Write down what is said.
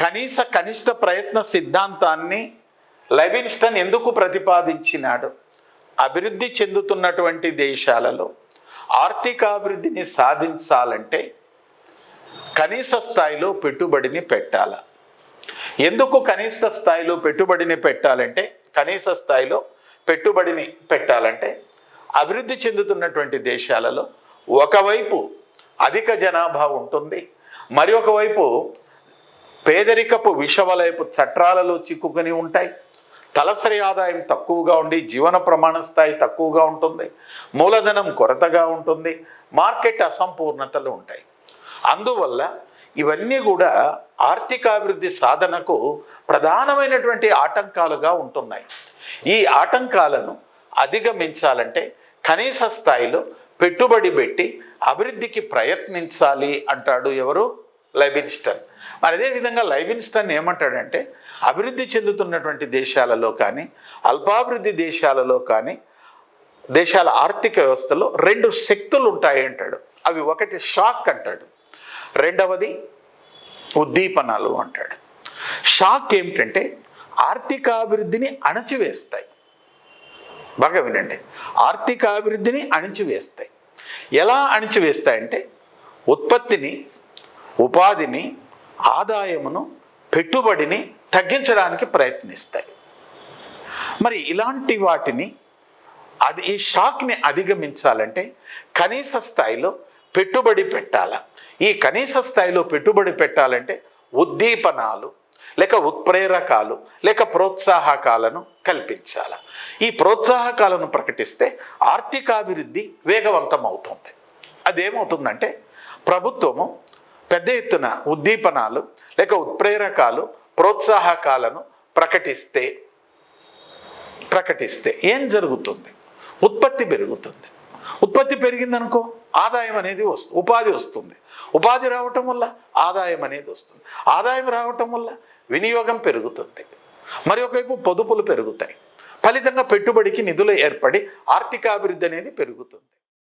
కనిష్ట ప్రయత్న సిద్ధాంతాన్ని లెవిన్స్టన్ ఎందుకు ప్రతిపాదించినాడు? అభివృద్ధి చెందుతున్నటువంటి దేశాలలో ఆర్థికాభివృద్ధిని సాధించాలంటే కనీస స్థాయిలో పెట్టుబడిని పెట్టాల. ఎందుకు కనీస స్థాయిలో పెట్టుబడిని పెట్టాలంటే అభివృద్ధి చెందుతున్నటువంటి దేశాలలో ఒకవైపు అధిక జనాభా ఉంటుంది, మరి ఒకవైపు పేదరికపు విషవలయపు చట్రాలలో చిక్కుకొని ఉంటాయి, తలసరి ఆదాయం తక్కువగా ఉండి జీవన ప్రమాణ స్థాయి తక్కువగా ఉంటుంది, మూలధనం కొరతగా ఉంటుంది, మార్కెట్ అసంపూర్ణతలు ఉంటాయి. అందువల్ల ఇవన్నీ కూడా ఆర్థికాభివృద్ధి సాధనకు ప్రధానమైనటువంటి ఆటంకాలుగా ఉంటున్నాయి. ఈ ఆటంకాలను అధిగమించాలంటే కనీస స్థాయిలో పెట్టుబడి పెట్టి అభివృద్ధికి ప్రయత్నించాలి అంటాడు ఎవరు? లెవిన్స్టన్. మరి అదేవిధంగా లెవిన్స్టన్ ఏమంటాడంటే అభివృద్ధి చెందుతున్నటువంటి దేశాలలో కానీ అల్పాభివృద్ధి దేశాలలో కానీ దేశాల ఆర్థిక వ్యవస్థలో రెండు శక్తులు ఉంటాయి అంటాడు. అవి ఒకటి షాక్ అంటాడు, రెండవది ఉద్దీపనాలు అంటాడు. షాక్ ఏమిటంటే ఆర్థికాభివృద్ధిని అణచివేస్తాయి. బాగా వినండి, ఆర్థికాభివృద్ధిని అణిచివేస్తాయి. ఎలా అణిచివేస్తాయంటే ఉత్పత్తిని, ఉపాధిని, ఆదాయమును, పెట్టుబడిని తగ్గించడానికి ప్రయత్నిస్తాయి. మరి ఇలాంటి వాటిని ఈ షాక్ని అధిగమించాలంటే కనీస స్థాయిలో పెట్టుబడి పెట్టాల. ఈ కనీస స్థాయిలో పెట్టుబడి పెట్టాలంటే ఉద్దీపనాలు లేక ఉత్ప్రేరకాలు లేక ప్రోత్సాహకాలను కల్పించాలి. ఈ ప్రోత్సాహకాలను ప్రకటిస్తే ఆర్థికాభివృద్ధి వేగవంతం అవుతుంది. అదేమవుతుందంటే ప్రభుత్వము పెద్ద ఎత్తున ఉద్దీపనాలు లేక ఉత్ప్రేరకాలు, ప్రోత్సాహకాలను ప్రకటిస్తే ఏం జరుగుతుంది? ఉత్పత్తి పెరుగుతుంది. ఉత్పత్తి పెరిగిందనుకో ఆదాయం అనేది ఉపాధి వస్తుంది. ఉపాధి రావటం వల్ల ఆదాయం అనేది వస్తుంది. ఆదాయం రావటం వల్ల వినియోగం పెరుగుతుంది. మరి ఒకవైపు పొదుపులు పెరుగుతాయి. ఫలితంగా పెట్టుబడికి నిధులు ఏర్పడి ఆర్థికాభివృద్ధి అనేది పెరుగుతుంది.